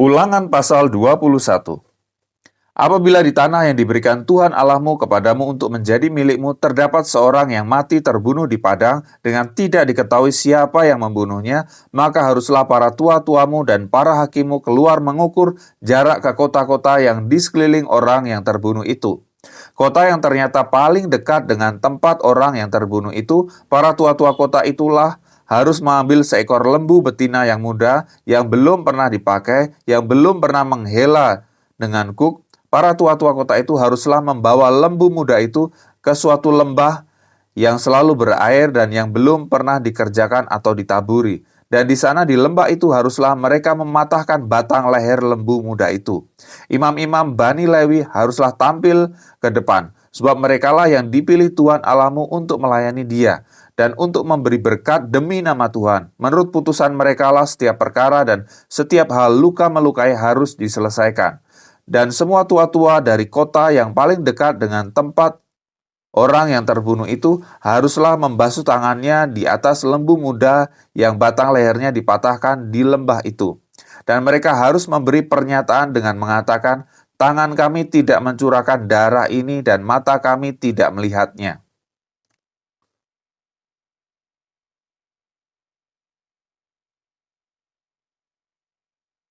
Ulangan pasal 21. Apabila di tanah yang diberikan Tuhan Allahmu kepadamu untuk menjadi milikmu terdapat seorang yang mati terbunuh di padang dengan tidak diketahui siapa yang membunuhnya, maka haruslah para tua-tuamu dan para hakimmu keluar mengukur jarak ke kota-kota yang di sekeliling orang yang terbunuh itu. Kota yang ternyata paling dekat dengan tempat orang yang terbunuh itu, para tua-tua kota itulah harus mengambil seekor lembu betina yang muda, yang belum pernah dipakai, yang belum pernah menghela dengan kuk. Para tua-tua kota itu haruslah membawa lembu muda itu ke suatu lembah yang selalu berair dan yang belum pernah dikerjakan atau ditaburi. Dan di sana di lembah itu haruslah mereka mematahkan batang leher lembu muda itu. Imam-imam Bani Lewi haruslah tampil ke depan, sebab merekalah yang dipilih Tuhan Allahmu untuk melayani Dia dan untuk memberi berkat demi nama Tuhan. Menurut putusan merekalah setiap perkara dan setiap hal luka melukai harus diselesaikan. Dan semua tua-tua dari kota yang paling dekat dengan tempat orang yang terbunuh itu haruslah membasuh tangannya di atas lembu muda yang batang lehernya dipatahkan di lembah itu. Dan mereka harus memberi pernyataan dengan mengatakan, tangan kami tidak mencurahkan darah ini dan mata kami tidak melihatnya.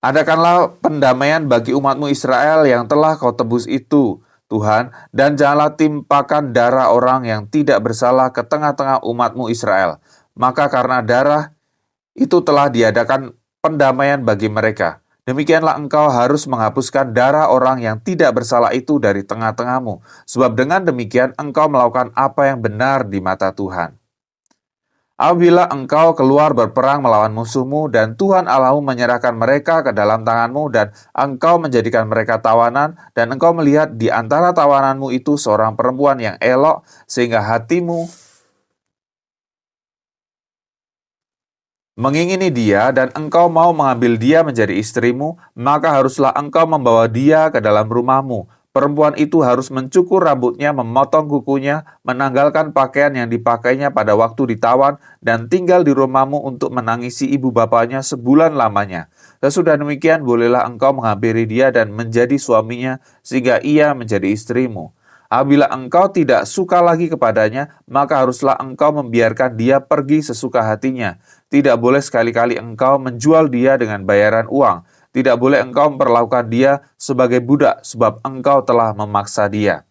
Adakanlah pendamaian bagi umatmu Israel yang telah kau tebus itu, Tuhan, dan janganlah timpakan darah orang yang tidak bersalah ke tengah-tengah umatmu Israel. Maka karena darah itu telah diadakan pendamaian bagi mereka. Demikianlah engkau harus menghapuskan darah orang yang tidak bersalah itu dari tengah-tengahmu, sebab dengan demikian engkau melakukan apa yang benar di mata Tuhan. Apabila engkau keluar berperang melawan musuhmu dan Tuhan Allahmu menyerahkan mereka ke dalam tanganmu dan engkau menjadikan mereka tawanan dan engkau melihat di antara tawananmu itu seorang perempuan yang elok sehingga hatimu mengingini dia dan engkau mau mengambil dia menjadi istrimu, maka haruslah engkau membawa dia ke dalam rumahmu. Perempuan itu harus mencukur rambutnya, memotong kukunya, menanggalkan pakaian yang dipakainya pada waktu ditawan, dan tinggal di rumahmu untuk menangisi ibu bapanya sebulan lamanya. Sesudah demikian, bolehlah engkau menghampiri dia dan menjadi suaminya, sehingga ia menjadi istrimu. Apabila engkau tidak suka lagi kepadanya, maka haruslah engkau membiarkan dia pergi sesuka hatinya. Tidak boleh sekali-kali engkau menjual dia dengan bayaran uang. Tidak boleh engkau memperlakukan dia sebagai budak, sebab engkau telah memaksa dia.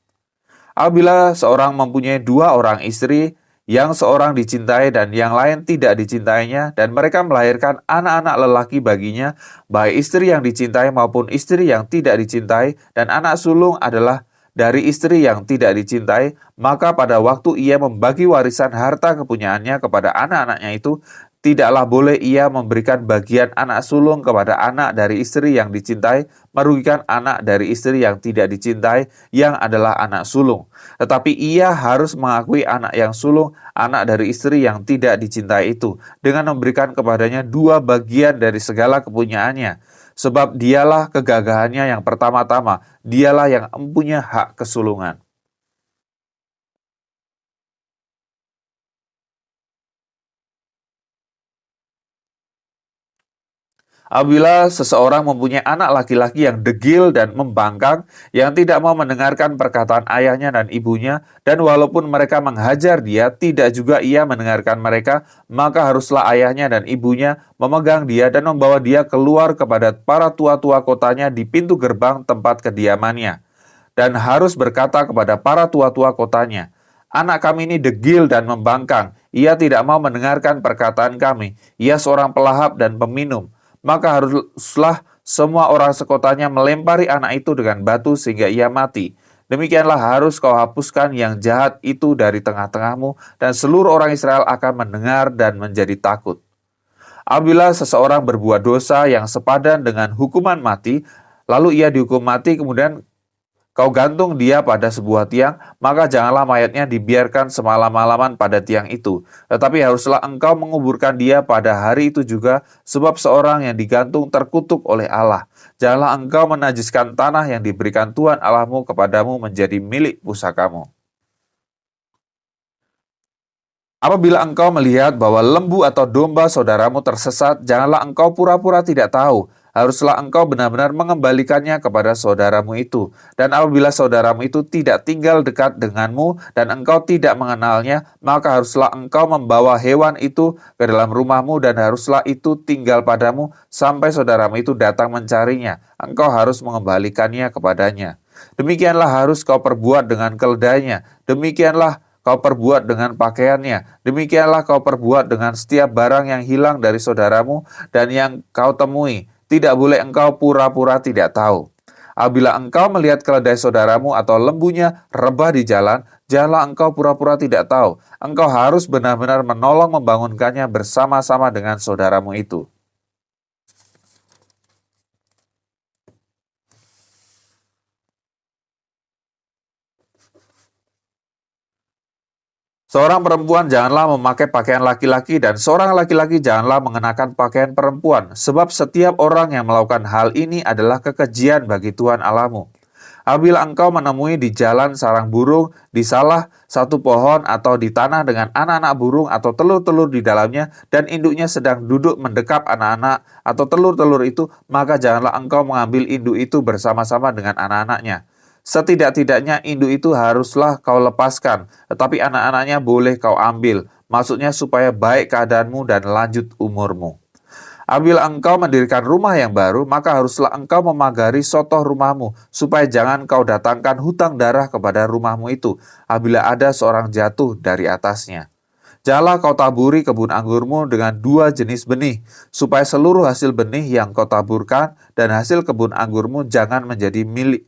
Apabila seorang mempunyai dua orang istri, yang seorang dicintai dan yang lain tidak dicintainya, dan mereka melahirkan anak-anak lelaki baginya, baik istri yang dicintai maupun istri yang tidak dicintai, dan anak sulung adalah dari istri yang tidak dicintai, maka pada waktu ia membagi warisan harta kepunyaannya kepada anak-anaknya itu, tidaklah boleh ia memberikan bagian anak sulung kepada anak dari istri yang dicintai, merugikan anak dari istri yang tidak dicintai, yang adalah anak sulung. Tetapi ia harus mengakui anak yang sulung, anak dari istri yang tidak dicintai itu, dengan memberikan kepadanya dua bagian dari segala kepunyaannya. Sebab dialah kegagahannya yang pertama-tama, dialah yang mempunyai hak kesulungan. Apabila seseorang mempunyai anak laki-laki yang degil dan membangkang, yang tidak mau mendengarkan perkataan ayahnya dan ibunya, dan walaupun mereka menghajar dia, tidak juga ia mendengarkan mereka, maka haruslah ayahnya dan ibunya memegang dia dan membawa dia keluar kepada para tua-tua kotanya di pintu gerbang tempat kediamannya. Dan harus berkata kepada para tua-tua kotanya, anak kami ini degil dan membangkang, ia tidak mau mendengarkan perkataan kami, ia seorang pelahap dan peminum. Maka haruslah semua orang sekotanya melempari anak itu dengan batu sehingga ia mati. Demikianlah harus kau hapuskan yang jahat itu dari tengah-tengahmu, dan seluruh orang Israel akan mendengar dan menjadi takut. Apabila seseorang berbuat dosa yang sepadan dengan hukuman mati, lalu ia dihukum mati, kemudian kau gantung dia pada sebuah tiang, maka janganlah mayatnya dibiarkan semalam-malaman pada tiang itu. Tetapi haruslah engkau menguburkan dia pada hari itu juga, sebab seorang yang digantung terkutuk oleh Allah. Janganlah engkau menajiskan tanah yang diberikan Tuhan Allahmu kepadamu menjadi milik pusakamu. Apabila engkau melihat bahwa lembu atau domba saudaramu tersesat, janganlah engkau pura-pura tidak tahu. Haruslah engkau benar-benar mengembalikannya kepada saudaramu itu. Dan apabila saudaramu itu tidak tinggal dekat denganmu dan engkau tidak mengenalnya, maka haruslah engkau membawa hewan itu ke dalam rumahmu dan haruslah itu tinggal padamu sampai saudaramu itu datang mencarinya. Engkau harus mengembalikannya kepadanya. Demikianlah harus kau perbuat dengan keledainya. Demikianlah kau perbuat dengan pakaiannya. Demikianlah kau perbuat dengan setiap barang yang hilang dari saudaramu dan yang kau temui. Tidak boleh engkau pura-pura tidak tahu. Apabila engkau melihat keledai saudaramu atau lembunya rebah di jalan, janganlah engkau pura-pura tidak tahu. Engkau harus benar-benar menolong membangunkannya bersama-sama dengan saudaramu itu. Seorang perempuan janganlah memakai pakaian laki-laki dan seorang laki-laki janganlah mengenakan pakaian perempuan, sebab setiap orang yang melakukan hal ini adalah kekejian bagi Tuhan Allahmu. Apabila engkau menemui di jalan sarang burung di salah satu pohon atau di tanah dengan anak-anak burung atau telur-telur di dalamnya dan induknya sedang duduk mendekap anak-anak atau telur-telur itu, maka janganlah engkau mengambil induk itu bersama-sama dengan anak-anaknya. Setidak-tidaknya induk itu haruslah kau lepaskan, tetapi anak-anaknya boleh kau ambil. Maksudnya supaya baik keadaanmu dan lanjut umurmu. Apabila engkau mendirikan rumah yang baru, maka haruslah engkau memagari sotoh rumahmu, supaya jangan kau datangkan hutang darah kepada rumahmu itu, apabila ada seorang jatuh dari atasnya. Janganlah kau taburi kebun anggurmu dengan dua jenis benih, supaya seluruh hasil benih yang kau taburkan dan hasil kebun anggurmu jangan menjadi milik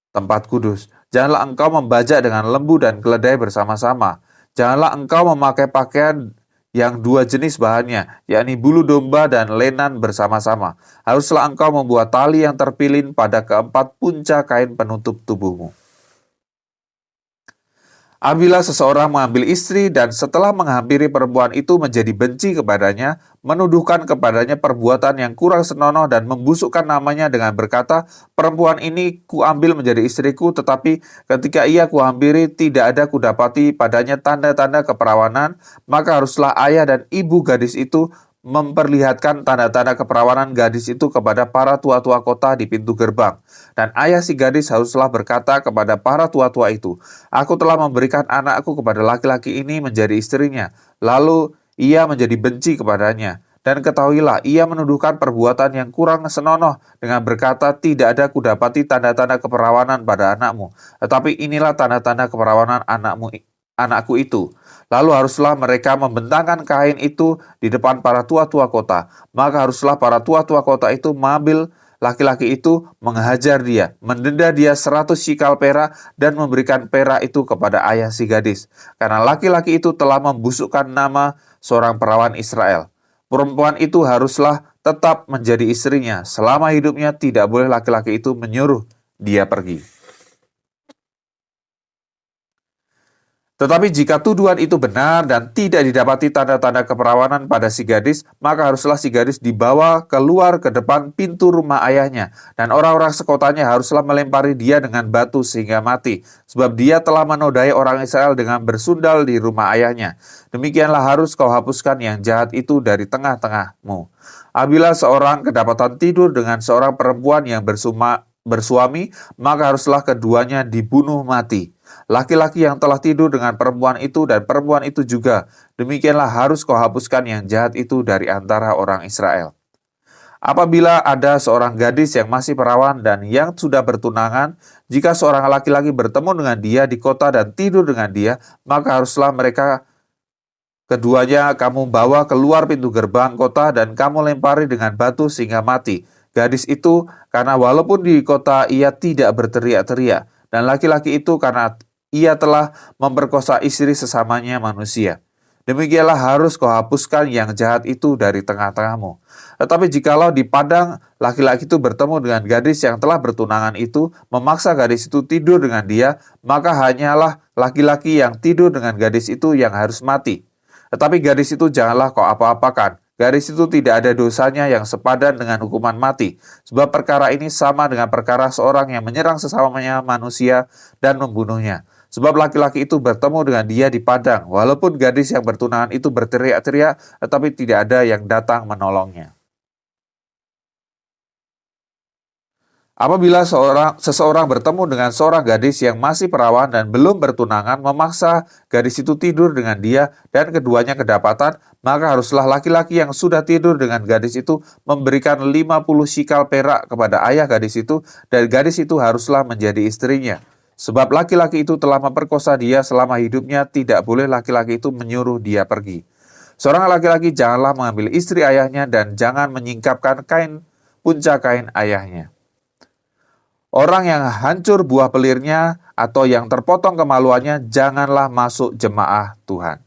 tempat kudus. Janganlah engkau membajak dengan lembu dan keledai bersama-sama. Janganlah engkau memakai pakaian yang dua jenis bahannya, yakni bulu domba dan lenan bersama-sama. Haruslah engkau membuat tali yang terpilin pada keempat puncak kain penutup tubuhmu. Apabila seseorang mengambil istri dan setelah menghampiri perempuan itu menjadi benci kepadanya, menuduhkan kepadanya perbuatan yang kurang senonoh dan membusukkan namanya dengan berkata, perempuan ini kuambil menjadi istriku, tetapi ketika ia kuhampiri tidak ada kudapati padanya tanda-tanda keperawanan, maka haruslah ayah dan ibu gadis itu memperlihatkan tanda-tanda keperawanan gadis itu kepada para tua-tua kota di pintu gerbang. Dan ayah si gadis haruslah berkata kepada para tua-tua itu, aku telah memberikan anakku kepada laki-laki ini menjadi istrinya. Lalu ia menjadi benci kepadanya. Dan ketahuilah, ia menuduhkan perbuatan yang kurang senonoh dengan berkata, tidak ada kudapati tanda-tanda keperawanan pada anakmu. Tetapi inilah tanda-tanda keperawanan anakku itu. Lalu haruslah mereka membentangkan kain itu di depan para tua-tua kota. Maka haruslah para tua-tua kota itu mengambil laki-laki itu, menghajar dia, mendenda dia 100 shikal perak dan memberikan perak itu kepada ayah si gadis. Karena laki-laki itu telah membusukkan nama seorang perawan Israel. Perempuan itu haruslah tetap menjadi istrinya. Selama hidupnya tidak boleh laki-laki itu menyuruh dia pergi. Tetapi jika tuduhan itu benar dan tidak didapati tanda-tanda keperawanan pada si gadis, maka haruslah si gadis dibawa keluar ke depan pintu rumah ayahnya, dan orang-orang sekotanya haruslah melempari dia dengan batu sehingga mati, sebab dia telah menodai orang Israel dengan bersundal di rumah ayahnya. Demikianlah harus kau hapuskan yang jahat itu dari tengah-tengahmu. Apabila seorang kedapatan tidur dengan seorang perempuan yang bersuami, maka haruslah keduanya dibunuh mati. Laki-laki yang telah tidur dengan perempuan itu dan perempuan itu juga, demikianlah harus kau hapuskan yang jahat itu dari antara orang Israel. Apabila ada seorang gadis yang masih perawan dan yang sudah bertunangan, jika seorang laki-laki bertemu dengan dia di kota dan tidur dengan dia, maka haruslah mereka keduanya kamu bawa keluar pintu gerbang kota dan kamu lempari dengan batu sehingga mati. Gadis itu karena walaupun di kota ia tidak berteriak-teriak, dan laki-laki itu karena ia telah memperkosa istri sesamanya manusia. Demikianlah harus kau hapuskan yang jahat itu dari tengah-tengahmu. Tetapi jikalau di padang laki-laki itu bertemu dengan gadis yang telah bertunangan itu, memaksa gadis itu tidur dengan dia, maka hanyalah laki-laki yang tidur dengan gadis itu yang harus mati. Tetapi gadis itu janganlah kau apa-apakan. Gadis itu tidak ada dosanya yang sepadan dengan hukuman mati. Sebab perkara ini sama dengan perkara seorang yang menyerang sesamanya manusia dan membunuhnya. Sebab laki-laki itu bertemu dengan dia di padang, walaupun gadis yang bertunangan itu berteriak-teriak, tetapi tidak ada yang datang menolongnya. Apabila seseorang bertemu dengan seorang gadis yang masih perawan dan belum bertunangan, memaksa gadis itu tidur dengan dia dan keduanya kedapatan, maka haruslah laki-laki yang sudah tidur dengan gadis itu memberikan 50 shikal perak kepada ayah gadis itu, dan gadis itu haruslah menjadi istrinya. Sebab laki-laki itu telah memperkosa dia selama hidupnya, tidak boleh laki-laki itu menyuruh dia pergi. Seorang laki-laki janganlah mengambil istri ayahnya dan jangan menyingkapkan punca kain ayahnya. Orang yang hancur buah pelirnya atau yang terpotong kemaluannya janganlah masuk jemaah Tuhan.